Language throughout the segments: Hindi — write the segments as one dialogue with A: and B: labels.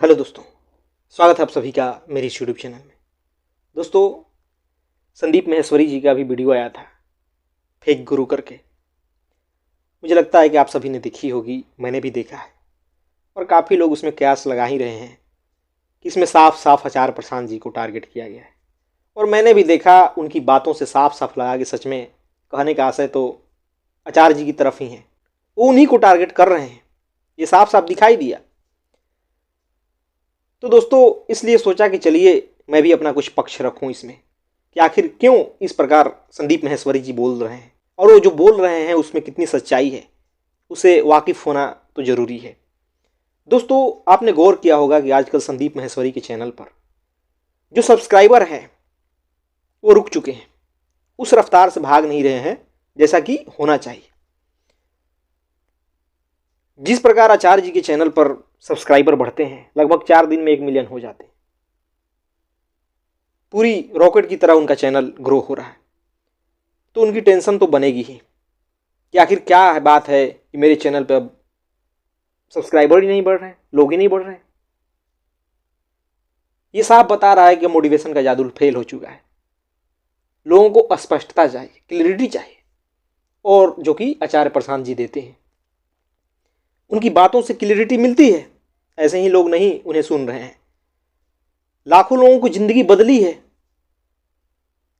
A: हेलो दोस्तों, स्वागत है आप सभी का मेरे इस यूट्यूब चैनल में। दोस्तों, संदीप माहेश्वरी जी का भी वीडियो आया था फेक गुरु करके। मुझे लगता है कि आप सभी ने देखी होगी, मैंने भी देखा है और काफ़ी लोग उसमें कयास लगा ही रहे हैं कि इसमें साफ साफ आचार्य प्रशांत जी को टारगेट किया गया है। और मैंने भी देखा, उनकी बातों से साफ साफ लगा कि सच में कहने का आशय तो आचार्य जी की तरफ ही है, वो उन्हीं को टारगेट कर रहे हैं, ये साफ साफ दिखाई दिया। तो दोस्तों, इसलिए सोचा कि चलिए मैं भी अपना कुछ पक्ष रखूं इसमें कि आखिर क्यों इस प्रकार संदीप माहेश्वरी जी बोल रहे हैं और वो जो बोल रहे हैं उसमें कितनी सच्चाई है, उसे वाकिफ होना तो ज़रूरी है। दोस्तों, आपने गौर किया होगा कि आजकल संदीप माहेश्वरी के चैनल पर जो सब्सक्राइबर हैं वो रुक चुके हैं, उस रफ्तार से भाग नहीं रहे हैं जैसा कि होना चाहिए। जिस प्रकार आचार्य जी के चैनल पर सब्सक्राइबर बढ़ते हैं, लगभग 4 दिन में 1 मिलियन हो जाते हैं, पूरी रॉकेट की तरह उनका चैनल ग्रो हो रहा है, तो उनकी टेंशन तो बनेगी ही कि आखिर क्या बात है कि मेरे चैनल पर अब सब्सक्राइबर ही नहीं बढ़ रहे हैं, लोग ही नहीं बढ़ रहे हैं। ये साफ बता रहा है कि मोटिवेशन का जादू फेल हो चुका है। लोगों को स्पष्टता चाहिए, क्लियरिटी चाहिए, और जो कि आचार्य प्रशांत जी देते हैं। उनकी बातों से क्लियरिटी मिलती है, ऐसे ही लोग नहीं उन्हें सुन रहे हैं। लाखों लोगों की जिंदगी बदली है,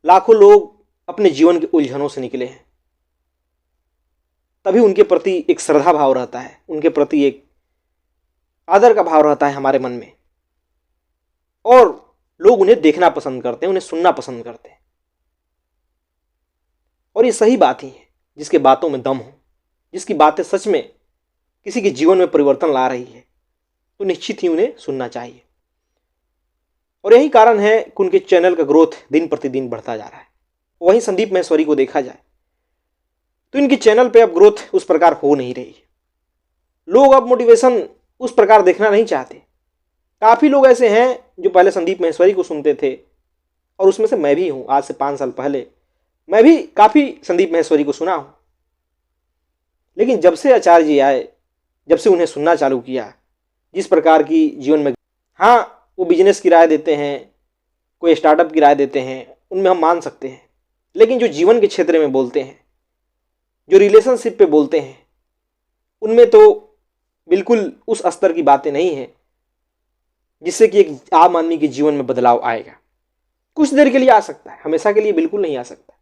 A: लाखों लोग अपने जीवन के उलझनों से निकले हैं, तभी उनके प्रति एक श्रद्धा भाव रहता है, उनके प्रति एक आदर का भाव रहता है हमारे मन में, और लोग उन्हें देखना पसंद करते हैं, उन्हें सुनना पसंद करते हैं। और ये सही बात ही है, जिसके बातों में दम हो, जिसकी बातें सच में किसी के जीवन में परिवर्तन ला रही है, तो निश्चित ही उन्हें सुनना चाहिए। और यही कारण है कि उनके चैनल का ग्रोथ दिन प्रतिदिन बढ़ता जा रहा है। वहीं संदीप माहेश्वरी को देखा जाए तो इनके चैनल पे अब ग्रोथ उस प्रकार हो नहीं रही है। लोग अब मोटिवेशन उस प्रकार देखना नहीं चाहते। काफ़ी लोग ऐसे हैं जो पहले संदीप माहेश्वरी को सुनते थे, और उसमें से मैं भी हूँ। आज से 5 साल पहले मैं भी काफ़ी संदीप माहेश्वरी को सुना हूँ, लेकिन जब से आचार्य जी आए, जब से उन्हें सुनना चालू किया, जिस प्रकार की जीवन में, हाँ, वो बिजनेस की राय देते हैं, कोई स्टार्टअप की राय देते हैं, उनमें हम मान सकते हैं, लेकिन जो जीवन के क्षेत्र में बोलते हैं, जो रिलेशनशिप पे बोलते हैं, उनमें तो बिल्कुल उस स्तर की बातें नहीं हैं जिससे कि एक आम आदमी के जीवन में बदलाव आएगा। कुछ देर के लिए आ सकता है, हमेशा के लिए बिल्कुल नहीं आ सकता।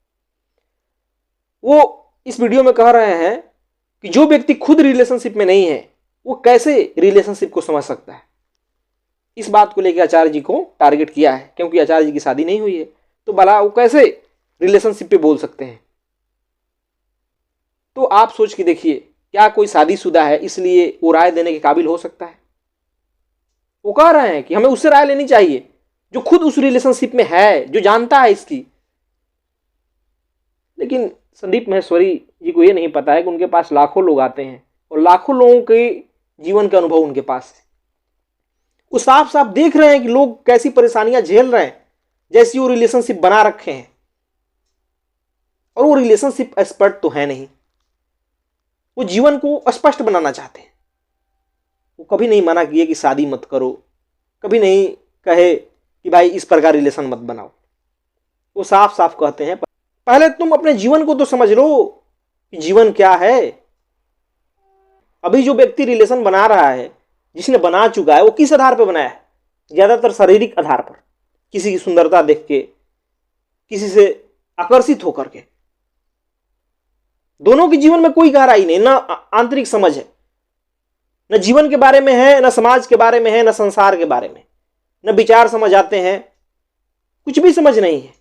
A: वो इस वीडियो में कह रहे हैं कि जो व्यक्ति खुद रिलेशनशिप में नहीं है, वो कैसे रिलेशनशिप को समझ सकता है। इस बात को लेकर आचार्य जी को टारगेट किया है, क्योंकि आचार्य जी की शादी नहीं हुई है, तो भला वो कैसे रिलेशनशिप पे बोल सकते हैं। तो आप सोच के देखिए, क्या कोई शादीशुदा है इसलिए वो राय देने के काबिल हो सकता है? वो कह रहे हैं कि हमें उससे राय लेनी चाहिए जो खुद उस रिलेशनशिप में है, जो जानता है इसकी। लेकिन संदीप माहेश्वरी जी को ये नहीं पता है कि उनके पास लाखों लोग आते हैं और लाखों लोगों के जीवन का अनुभव उनके पास है। वो साफ साफ देख रहे हैं कि लोग कैसी परेशानियां झेल रहे हैं, जैसी वो रिलेशनशिप बना रखे हैं, और वो रिलेशनशिप एक्सपर्ट तो है नहीं। वो जीवन को स्पष्ट बनाना चाहते हैं। वो कभी नहीं मना किए कि शादी मत करो, कभी नहीं कहे कि भाई इस प्रकार रिलेशन मत बनाओ। वो साफ साफ कहते हैं, पहले तुम अपने जीवन को तो समझ लो कि जीवन क्या है। अभी जो व्यक्ति रिलेशन बना रहा है, जिसने बना चुका है, वो किस आधार पर बनाया है? ज्यादातर शारीरिक आधार पर, किसी की सुंदरता देख के, किसी से आकर्षित होकर के। दोनों के जीवन में कोई गहराई नहीं, ना आंतरिक समझ है, न जीवन के बारे में है, न समाज के बारे में है, न संसार के बारे में, न विचार समझ आते हैं, कुछ भी समझ नहीं है।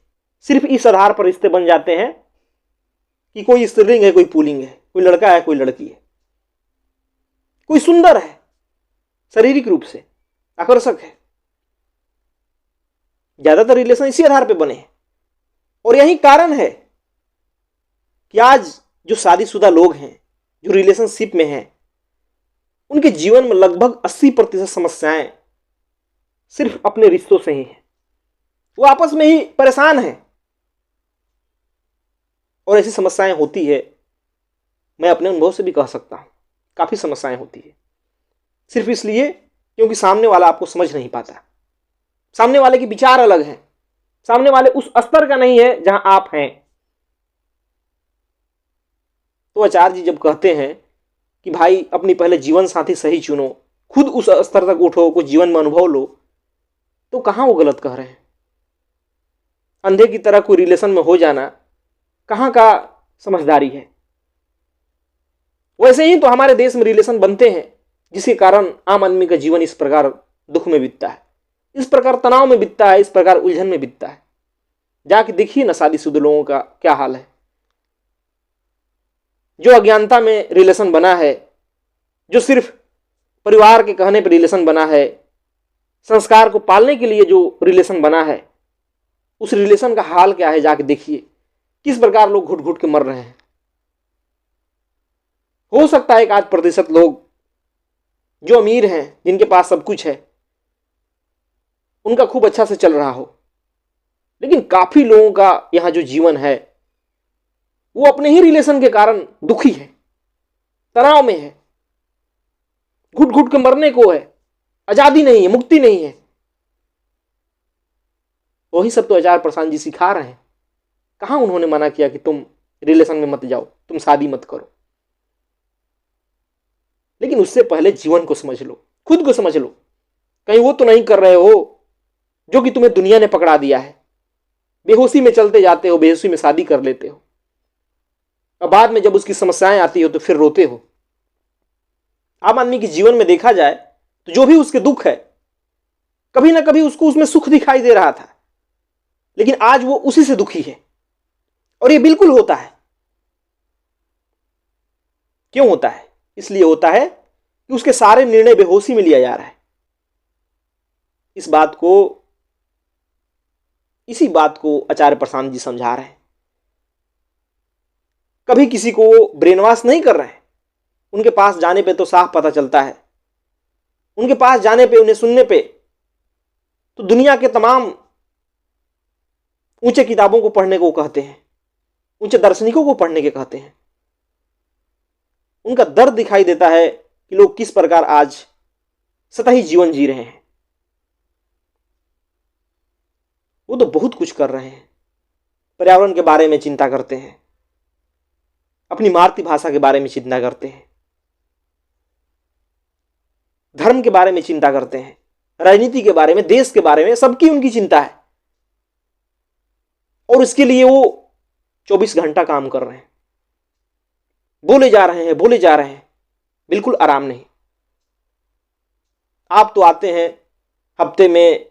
A: सिर्फ इस आधार पर रिश्ते बन जाते हैं कि कोई स्त्रीलिंग है, कोई पुल्लिंग है, कोई लड़का है, कोई लड़की है, कोई सुंदर है, शारीरिक रूप से आकर्षक है। ज्यादातर रिलेशन इसी आधार पर बने हैं। और यही कारण है कि आज जो शादीशुदा लोग हैं, जो रिलेशनशिप में हैं, उनके जीवन में लगभग 80% समस्याएं सिर्फ अपने रिश्तों से ही हैं। वो आपस में ही परेशान हैं, और ऐसी समस्याएं होती है, मैं अपने अनुभव से भी कह सकता हूं, काफी समस्याएं होती है, सिर्फ इसलिए क्योंकि सामने वाला आपको समझ नहीं पाता। सामने वाले के विचार अलग हैं, सामने वाले उस स्तर का नहीं है जहां आप हैं। तो आचार्य जी जब कहते हैं कि भाई अपनी पहले जीवन साथी सही चुनो, खुद उस स्तर तक उठो, कुछ जीवन में अनुभव लो, तो कहां वो गलत कह रहे हैं। अंधे की तरह कोई रिलेशन में हो जाना कहां का समझदारी है। वैसे ही तो हमारे देश में रिलेशन बनते हैं जिसके कारण आम आदमी का जीवन इस प्रकार दुख में बीतता है, इस प्रकार तनाव में बीतता है, इस प्रकार उलझन में बीतता है। जाके देखिए ना शादीशुदा लोगों का क्या हाल है। जो अज्ञानता में रिलेशन बना है, जो सिर्फ परिवार के कहने पर रिलेशन बना है, संस्कार को पालने के लिए जो रिलेशन बना है, उस रिलेशन का हाल क्या है जाके देखिए। किस प्रकार लोग घुट घुट के मर रहे हैं। हो सकता है 1% लोग जो अमीर हैं, जिनके पास सब कुछ है, उनका खूब अच्छा से चल रहा हो, लेकिन काफी लोगों का यहां जो जीवन है वो अपने ही रिलेशन के कारण दुखी है, तनाव में है, घुट घुट के मरने को है, आजादी नहीं है, मुक्ति नहीं है। वही सब तो आचार्य प्रशांत जी सिखा रहे हैं। कहां उन्होंने मना किया कि तुम रिलेशन में मत जाओ, तुम शादी मत करो। लेकिन उससे पहले जीवन को समझ लो, खुद को समझ लो। कहीं वो तो नहीं कर रहे हो जो कि तुम्हें दुनिया ने पकड़ा दिया है। बेहोशी में चलते जाते हो, बेहोशी में शादी कर लेते हो, और बाद में जब उसकी समस्याएं आती हो तो फिर रोते हो। आम आदमी के जीवन में देखा जाए तो जो भी उसके दुख है, कभी ना कभी उसको उसमें सुख दिखाई दे रहा था, लेकिन आज वो उसी से दुखी है। और ये बिल्कुल होता है। क्यों होता है? इसलिए होता है कि उसके सारे निर्णय बेहोशी में लिया जा रहा है। इसी बात को आचार्य प्रशांत जी समझा रहे हैं। कभी किसी को ब्रेन वॉश नहीं कर रहे हैं। उनके पास जाने पे तो साफ पता चलता है। उनके पास जाने पे, उन्हें सुनने पे तो दुनिया के तमाम ऊंचे किताबों को पढ़ने को कहते हैं, ऊंचे दार्शनिकों को पढ़ने के कहते हैं। उनका दर्द दिखाई देता है कि लोग किस प्रकार आज सतही जीवन जी रहे हैं। वो तो बहुत कुछ कर रहे हैं। पर्यावरण के बारे में चिंता करते हैं, अपनी मातृभाषा के बारे में चिंता करते हैं, धर्म के बारे में चिंता करते हैं, राजनीति के बारे में, देश के बारे में, सबकी उनकी चिंता है। और इसके लिए वो 24 घंटा काम कर रहे हैं, बोले जा रहे हैं, बोले जा रहे हैं, बिल्कुल आराम नहीं। आप तो आते हैं हफ्ते में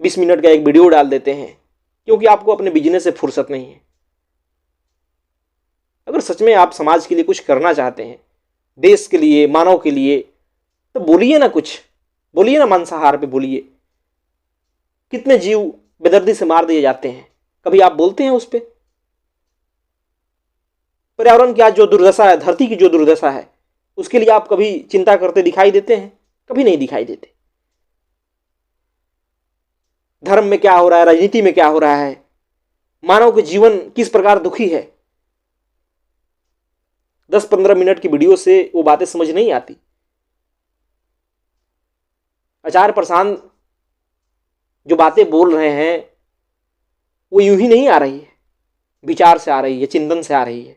A: 20 मिनट का एक वीडियो डाल देते हैं, क्योंकि आपको अपने बिजनेस से फुर्सत नहीं है। अगर सच में आप समाज के लिए कुछ करना चाहते हैं, देश के लिए, मानव के लिए, तो बोलिए ना, कुछ बोलिए ना। मांसाहार पे बोलिए। कितने जीव बेदर्दी से मार दिए जाते हैं, कभी आप बोलते हैं उस पे? पर्यावरण की आज जो दुर्दशा है, धरती की जो दुर्दशा है, उसके लिए आप कभी चिंता करते दिखाई देते हैं? कभी नहीं दिखाई देते। धर्म में क्या हो रहा है, राजनीति में क्या हो रहा है, मानव के जीवन किस प्रकार दुखी है, 10-15 मिनट की वीडियो से वो बातें समझ नहीं आती। आचार्य प्रशांत जो बातें बोल रहे हैं वो यूं ही नहीं आ रही है, विचार से आ रही है, चिंतन से आ रही है,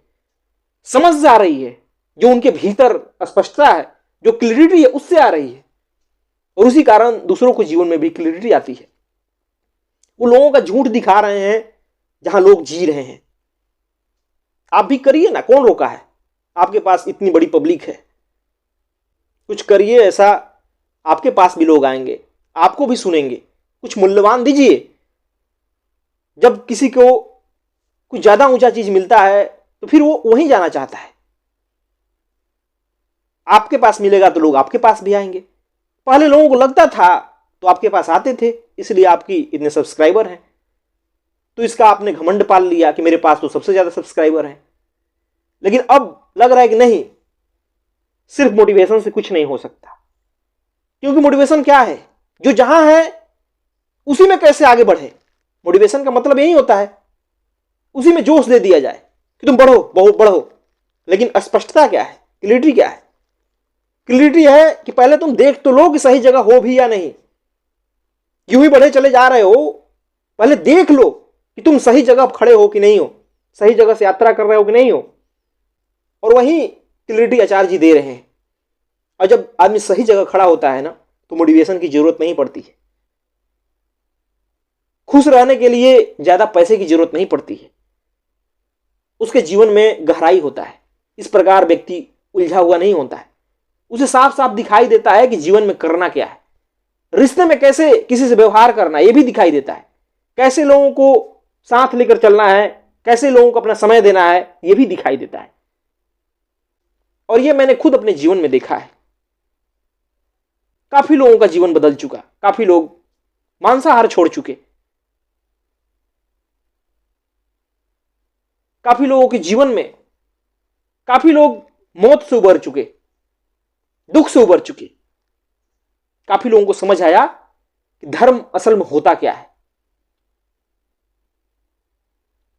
A: समझ से आ रही है। जो उनके भीतर स्पष्टता है, जो क्लैरिटी है, उससे आ रही है। और उसी कारण दूसरों को जीवन में भी क्लैरिटी आती है। वो लोगों का झूठ दिखा रहे हैं जहां लोग जी रहे हैं। आप भी करिए ना, कौन रोका है? आपके पास इतनी बड़ी पब्लिक है, कुछ करिए ऐसा, आपके पास भी लोग आएंगे, आपको भी सुनेंगे। कुछ मूल्यवान दीजिए। जब किसी को कुछ ज्यादा ऊंचा चीज मिलता है तो फिर वो वहीं जाना चाहता है। आपके पास मिलेगा तो लोग आपके पास भी आएंगे। पहले लोगों को लगता था तो आपके पास आते थे, इसलिए आपकी इतने सब्सक्राइबर हैं। तो इसका आपने घमंड पाल लिया कि मेरे पास तो सबसे ज्यादा सब्सक्राइबर हैं। लेकिन अब लग रहा है कि नहीं, सिर्फ मोटिवेशन से कुछ नहीं हो सकता। क्योंकि मोटिवेशन क्या है? जो जहां है उसी में कैसे आगे बढ़े। मोटिवेशन का मतलब यही होता है, उसी में जोश दे दिया जाए कि तुम बढ़ो, बढ़ो, बढ़ो। लेकिन स्पष्टता क्या है, क्लैरिटी क्या है? क्लियरिटी है कि पहले तुम देख तो लो कि सही जगह हो भी या नहीं। यूं ही बढ़े चले जा रहे हो, पहले देख लो कि तुम सही जगह खड़े हो कि नहीं हो, सही जगह से यात्रा कर रहे हो कि नहीं हो। और वही क्लियरिटी आचार्य जी दे रहे हैं। और जब आदमी सही जगह खड़ा होता है ना, तो मोटिवेशन की जरूरत नहीं पड़ती है। खुश रहने के लिए ज्यादा पैसे की जरूरत नहीं पड़ती है। उसके जीवन में गहराई होता है। इस प्रकार व्यक्ति उलझा हुआ नहीं होता है। उसे साफ साफ दिखाई देता है कि जीवन में करना क्या है, रिश्ते में कैसे किसी से व्यवहार करना है, यह भी दिखाई देता है। कैसे लोगों को साथ लेकर चलना है, कैसे लोगों को अपना समय देना है, यह भी दिखाई देता है। और यह मैंने खुद अपने जीवन में देखा है। काफी लोगों का जीवन बदल चुका, काफी लोग मांसाहार छोड़ चुके, काफी लोगों के जीवन में काफी लोग मौत से उबर चुके, दुख से उबर चुके। काफी लोगों को समझ आया कि धर्म असल में होता क्या है।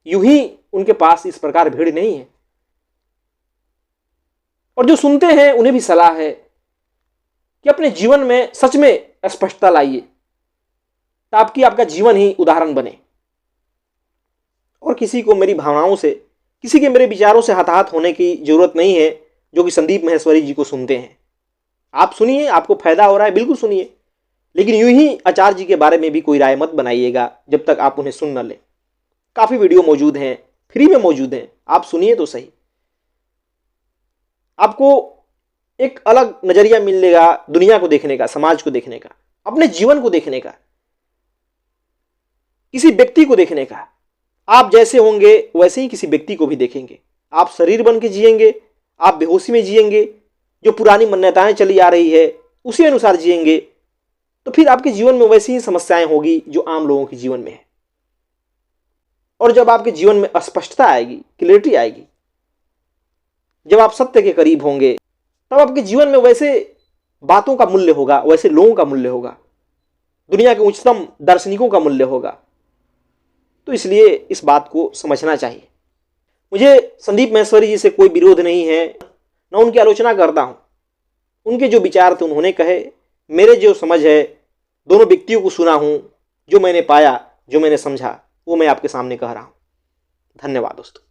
A: यूं ही उनके पास इस प्रकार भीड़ नहीं है। और जो सुनते हैं उन्हें भी सलाह है कि अपने जीवन में सच में स्पष्टता लाइए, ताकि आपका जीवन ही उदाहरण बने। और किसी को मेरी भावनाओं से, किसी के मेरे विचारों से हताहत होने की जरूरत नहीं है, जो कि संदीप माहेश्वरी जी को सुनते हैं। आप सुनिए, आपको फायदा हो रहा है, बिल्कुल सुनिए, लेकिन यूं ही आचार्य जी के बारे में भी कोई राय मत बनाइएगा जब तक आप उन्हें सुन न ले। काफी वीडियो मौजूद हैं, फ्री में मौजूद हैं, आप सुनिए तो सही। आपको एक अलग नजरिया मिलेगा दुनिया को देखने का, समाज को देखने का, अपने जीवन को देखने का, किसी व्यक्ति को देखने का। आप जैसे होंगे वैसे ही किसी व्यक्ति को भी देखेंगे। आप शरीर बन के जिएंगे, आप बेहोशी में जिएंगे, जो पुरानी मान्यताएं चली आ रही है उसी अनुसार जिएंगे, तो फिर आपके जीवन में वैसी ही समस्याएं होगी जो आम लोगों के जीवन में है। और जब आपके जीवन में स्पष्टता आएगी, क्लियरिटी आएगी, जब आप सत्य के करीब होंगे, तब आपके जीवन में वैसे बातों का मूल्य होगा, वैसे लोगों का मूल्य होगा, दुनिया के उच्चतम दार्शनिकों का मूल्य होगा। तो इसलिए इस बात को समझना चाहिए। मुझे संदीप माहेश्वरी जी से कोई विरोध नहीं है, न उनकी आलोचना करता हूं। उनके जो विचार थे उन्होंने कहे, मेरे जो समझ है, दोनों व्यक्तियों को सुना हूं, जो मैंने पाया, जो मैंने समझा, वो मैं आपके सामने कह रहा हूं। धन्यवाद दोस्तों।